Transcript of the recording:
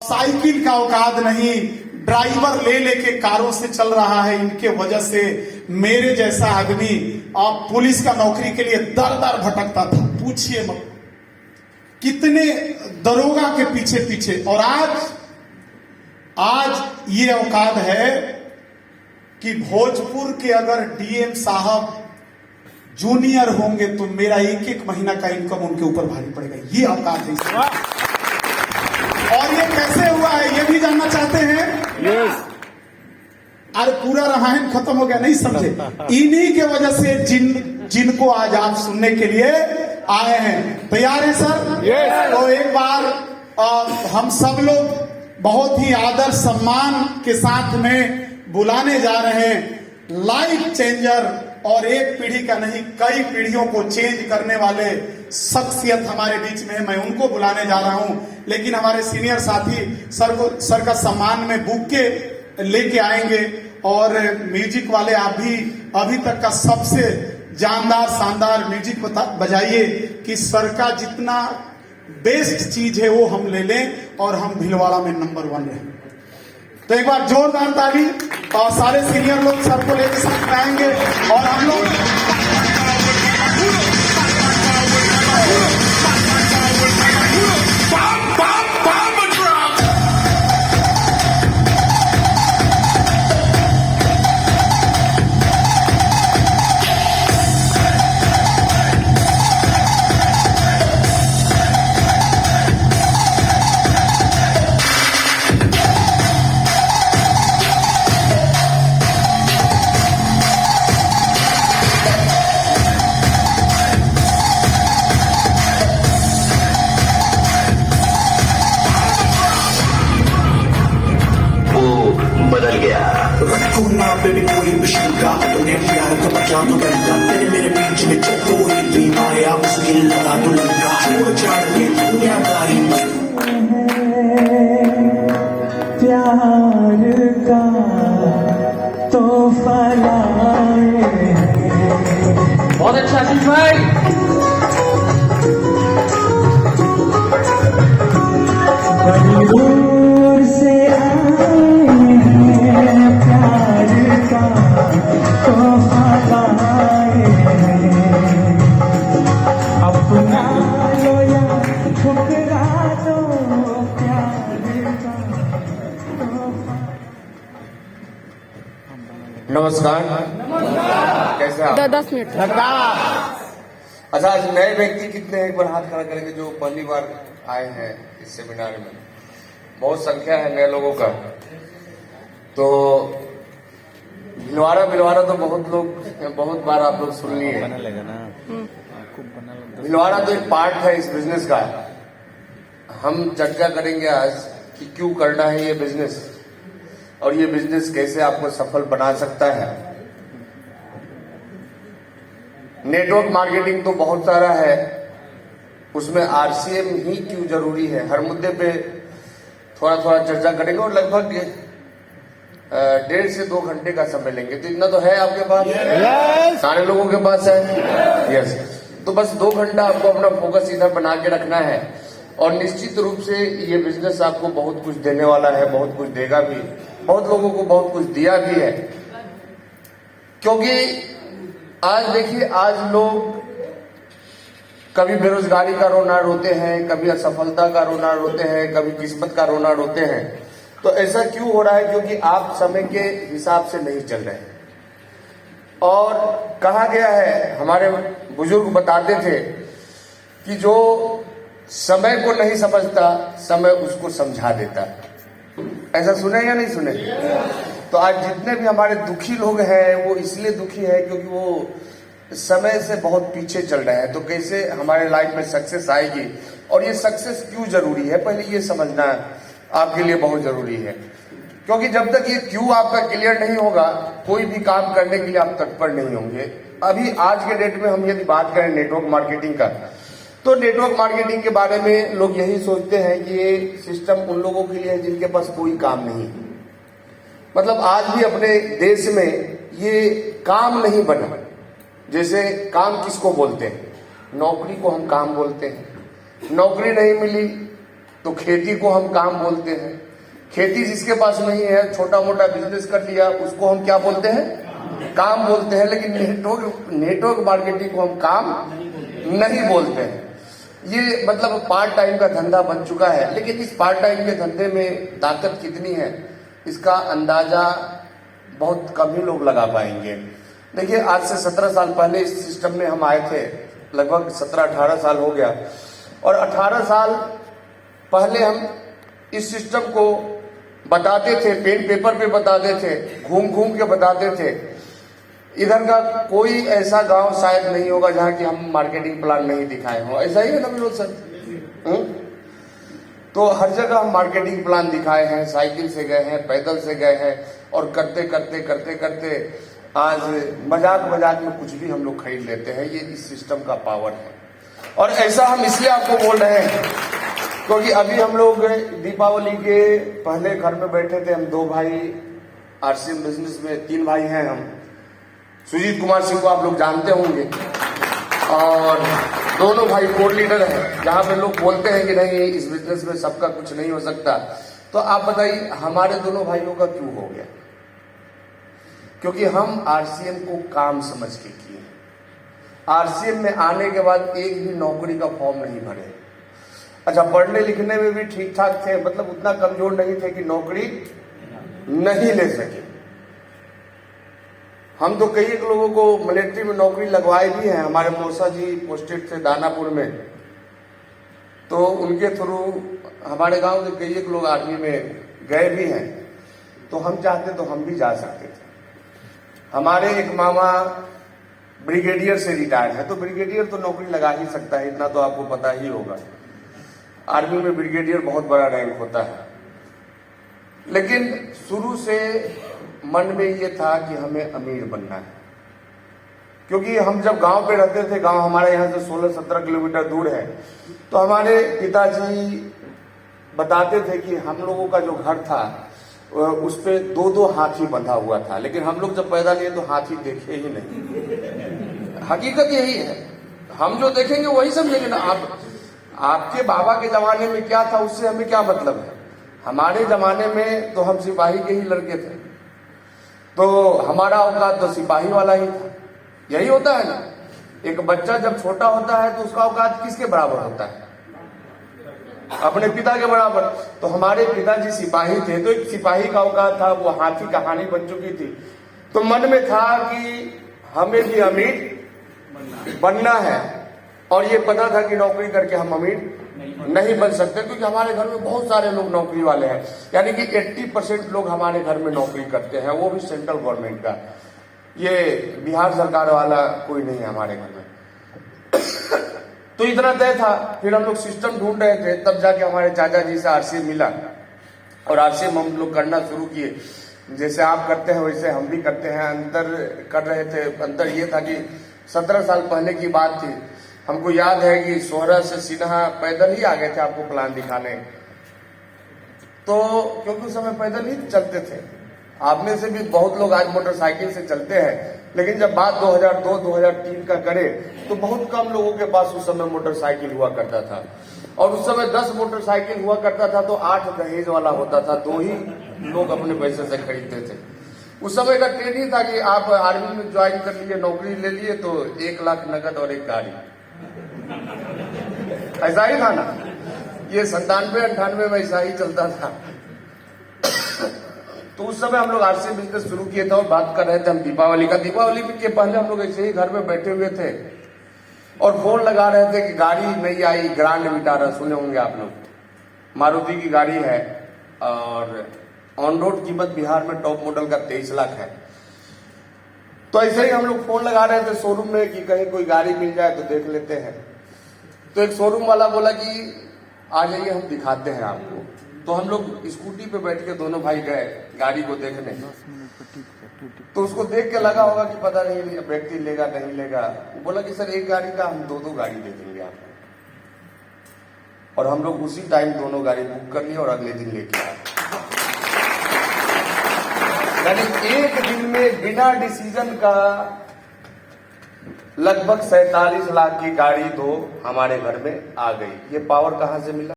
Cycle का औकात नहीं, ड्राइवर ले लेके कारों से चल रहा है। इनके वजह से मेरे जैसा आदमी अब पुलिस का नौकरी के लिए दर दर भटकता था, पूछिए मत कितने दरोगा के पीछे पीछे। और आज ये औकात है कि भोजपुर के अगर डीएम साहब जूनियर होंगे तो मेरा एक एक महीना का इनकम उनके ऊपर भारी पड़ेगा। ये औकात है इसमें। और ये कैसे हुआ है ये भी जानना चाहते हैं? यस। अरे पूरा रामायण खत्म हो गया, नहीं समझे? इन्हीं के वजह से जिनको आज आप सुनने के लिए आए हैं। तैयार है सर? यस। तो एक बार हम सब लोग बहुत ही आदर सम्मान के साथ में बुलाने जा रहे हैं लाइफ चेंजर, और एक पीढ़ी का नहीं कई पीढ़ियों को चेंज करने वाले शख्सियत हमारे बीच में है। मैं उनको बुलाने जा रहा हूं, लेकिन हमारे सीनियर साथी सर का सम्मान में बुके लेके आएंगे। और म्यूजिक वाले आप भी अभी तक का सबसे जानदार शानदार म्यूजिक बजाइए कि सर का जितना बेस्ट चीज है वो हम ले लें और हम भीलवाड़ा में नंबर 1 रहें। तो एक बार जोरदार ताली। और सारे सीनियर लोग सर को लेकर साथ आएंगे और हम लोग बेबी कोई मुश्किल का तूने प्यार का बचा तो बनता तेरे मेरे बीच में जो कोई ड्रीम आया मुश्किल लगा तो लगा छोड़ छाड़ के दुनियादारी प्यार का तोहफा लाए। बहुत अच्छा आशीष भाई। बड़ी दूर से आए हैं प्यार का तोहफा लाए। अपना लो या ठुकरा दो प्यार का तोहफा। नमस्कार। कैसे आप? 10 मिनट। अच्छा, आज नए व्यक्ति कितने हैं? एक बार हाथ खड़ा करेंगे जो पहली बार आए हैं इस सेमिनार में। बहुत संख्या है नए लोगों का। तो भिलवाड़ा तो बहुत बार आप लोग सुन लिए। भिलवाड़ा तो एक पार्ट है इस बिजनेस का। हम चर्चा करेंगे आज कि क्यों करना है ये बिजनेस और ये बिजनेस कैसे आपको सफल बना सकता है। नेटवर्क मार्केटिंग तो बहुत सारा है, उसमें आरसीएम ही क्यों जरूरी है, हर मुद्दे पे थोड़ा थोड़ा चर्चा करेंगे। और लगभग 1.5 से 2 घंटे का समय लेंगे। तो इतना तो है आपके पास? Yes. सारे लोगों के पास है? यस। तो बस 2 घंटा आपको अपना फोकस इधर बना के रखना है। और निश्चित रूप से ये बिजनेस आपको बहुत कुछ देने वाला है, बहुत कुछ देगा भी, बहुत लोगों को बहुत कुछ दिया भी है। क्योंकि आज देखिए, आज लोग कभी बेरोजगारी का रोना रोते हैं, कभी असफलता का रोना रोते हैं, कभी किस्मत का रोना रोते हैं। तो ऐसा क्यों हो रहा है? क्योंकि आप समय के हिसाब से नहीं चल रहे हैं। और कहा गया है, हमारे बुजुर्ग बताते थे कि जो समय को नहीं समझता समय उसको समझा देता है। ऐसा सुने या नहीं सुने? तो आज जितने भी हमारे दुखी लोग हैं वो इसलिए दुखी है क्योंकि वो समय से बहुत पीछे चल रहे हैं। तो कैसे हमारे लाइफ में सक्सेस आएगी और ये सक्सेस क्यों जरूरी है, पहले ये समझना आपके लिए बहुत जरूरी है। क्योंकि जब तक ये क्यों आपका क्लियर नहीं होगा, कोई भी काम करने के लिए आप तत्पर नहीं होंगे। अभी आज के डेट में हम यदि बात करें नेटवर्क मार्केटिंग का, तो नेटवर्क मार्केटिंग के बारे में लोग यही सोचते हैं कि ये सिस्टम उन लोगों के लिए है जिनके पास कोई काम नहीं है। मतलब आज भी अपने देश में ये काम नहीं बना। जैसे काम किसको बोलते हैं? नौकरी को हम काम बोलते हैं। नौकरी नहीं मिली तो खेती को हम काम बोलते हैं। खेती जिसके पास नहीं है, छोटा मोटा बिजनेस कर लिया, उसको हम क्या बोलते हैं? काम बोलते हैं। लेकिन नेटवर्क मार्केटिंग को हम काम नहीं बोलते हैं। ये मतलब पार्ट टाइम का धंधा बन चुका है। लेकिन इस पार्ट टाइम के धंधे में ताकत कितनी है, इसका अंदाजा बहुत कम ही लोग लगा पाएंगे। देखिए, आज से 17 साल पहले इस सिस्टम में हम आए थे, लगभग 17-18 साल हो गया। और 18 साल पहले हम इस सिस्टम को बताते थे, पेन पेपर पे बताते थे, घूम घूम के बताते थे। इधर का कोई ऐसा गांव शायद नहीं होगा जहां कि हम मार्केटिंग प्लान नहीं दिखाए हो। ऐसा ही है ना विनोद सर? तो हर जगह हम मार्केटिंग प्लान दिखाए हैं, साइकिल से गए हैं, पैदल से गए हैं, और करते करते करते करते आज मजाक मजाक में कुछ भी हम लोग खरीद लेते हैं। ये इस सिस्टम का पावर है। और ऐसा हम इसलिए आपको बोल रहे हैं क्योंकि अभी हम लोग दीपावली के पहले घर में बैठे थे। हम 2 भाई आरसीएम बिजनेस में, 3 भाई हैं हम। सुजीत कुमार सिंह को आप लोग जानते होंगे, और दोनों भाई कोर लीडर हैं। जहां पे लोग बोलते हैं कि नहीं, इस बिजनेस में सबका कुछ नहीं हो सकता, तो आप बताइए हमारे दोनों भाइयों का क्यों हो गया? क्योंकि हम आरसीएम को काम समझ के किए। आरसीएम में आने के बाद एक भी नौकरी का फॉर्म नहीं भरे। अच्छा, पढ़ने लिखने में भी ठीक ठाक थे, मतलब उतना कमजोर नहीं थे कि नौकरी नहीं ले सके। हम तो कई एक लोगों को मिलिट्री में नौकरी लगवाए भी हैं। हमारे मौसा जी पोस्टेड थे दानापुर में, तो उनके थ्रू हमारे गांव के कई एक लोग आर्मी में गए भी हैं। तो हम चाहते तो हम भी जा सकते थे। हमारे एक मामा ब्रिगेडियर से रिटायर्ड है, तो ब्रिगेडियर तो नौकरी लगा ही सकता है, इतना तो आपको पता ही होगा। आर्मी में ब्रिगेडियर बहुत बड़ा रैंक होता है। लेकिन शुरू से मन में ये था कि हमें अमीर बनना है। क्योंकि हम जब गांव पे रहते थे, गांव हमारे यहाँ से 16-17 किलोमीटर दूर है, तो हमारे पिताजी बताते थे कि हम लोगों का जो घर था उस पे 2-2 हाथी बंधा हुआ था। लेकिन हम लोग जब पैदा लिए तो हाथी देखे ही नहीं। हकीकत यही है, हम जो देखेंगे वही समझेंगे ना। आपके बाबा के जमाने में क्या था उससे हमें क्या मतलब है? हमारे जमाने में तो हम सिपाही के ही लड़के थे, तो हमारा औकात तो सिपाही वाला ही था। यही होता है ना, एक बच्चा जब छोटा होता है तो उसका औकात किसके बराबर होता है? अपने पिता के बराबर। तो हमारे पिताजी सिपाही थे, तो एक सिपाही का औकात था, वो हाथी कहानी बन चुकी थी। तो मन में था कि हमें भी अमीर बनना है, और ये पता था कि नौकरी करके हम अमीर नहीं बन सकते, क्योंकि हमारे घर में बहुत सारे लोग नौकरी वाले हैं। यानी कि 80% लोग हमारे घर में नौकरी करते हैं, वो भी सेंट्रल गवर्नमेंट का। ये बिहार सरकार वाला कोई नहीं है हमारे घर में। तो इतना तय था। फिर हम लोग सिस्टम ढूंढ रहे थे, तब जाके हमारे चाचा जी से आरसीएम मिला, और आरसीएम हम लोग करना शुरू किए। जैसे आप करते हैं वैसे हम भी करते हैं। अंतर कर रहे थे, अंतर ये था कि 17 साल पहले की बात थी। हमको याद है कि सोहरा से सिन्हा पैदल ही आ गए थे आपको प्लान दिखाने, तो क्योंकि उस समय पैदल ही चलते थे। आप में से भी बहुत लोग आज मोटरसाइकिल से चलते हैं, लेकिन जब बात 2002-2003 का करें तो बहुत कम लोगों के पास उस समय मोटरसाइकिल हुआ करता था। और उस समय 10 मोटरसाइकिल हुआ करता था तो 8 दहेज वाला होता था, 2 ही लोग अपने पैसे से खरीदते थे। उस समय का ट्रेंड ही था कि आप आर्मी में ज्वाइन कर लिए, नौकरी ले लिए तो 1 लाख नगद और एक गाड़ी। ऐसा ही था ना, ये 97-98 में ऐसा ही चलता था। तो उस समय हम लोग आरसीएम बिजनेस शुरू किए थे, और बात कर रहे थे हम दीपावली का। दीपावली के पहले हम लोग ऐसे ही घर में बैठे हुए थे और फोन लगा रहे थे कि गाड़ी नई आई, ग्रांड विटारा, सुने होंगे आप लोग, मारुति की गाड़ी है, और ऑन रोड कीमत बिहार में टॉप मॉडल का 23 लाख है। तो ऐसे ही हम लोग फोन लगा रहे थे शोरूम में कि कहीं कोई गाड़ी मिल जाए तो देख लेते हैं। तो एक शोरूम वाला बोला कि आ जाइए हम दिखाते हैं आपको। तो हम लोग स्कूटी पे बैठ के दोनों भाई गए गाड़ी को देखने। तो उसको देख के लगा होगा कि पता नहीं व्यक्ति लेगा नहीं लेगा। वो बोला कि सर एक गाड़ी का हम 2-2 गाड़ी दे देंगे आपको। और हम लोग उसी टाइम दोनों गाड़ी बुक कर लिए और अगले दिन लेके आए। यानी एक दिन में बिना डिसीजन का लगभग 47 लाख की गाड़ी तो हमारे घर में आ गई। ये पावर कहां से मिला?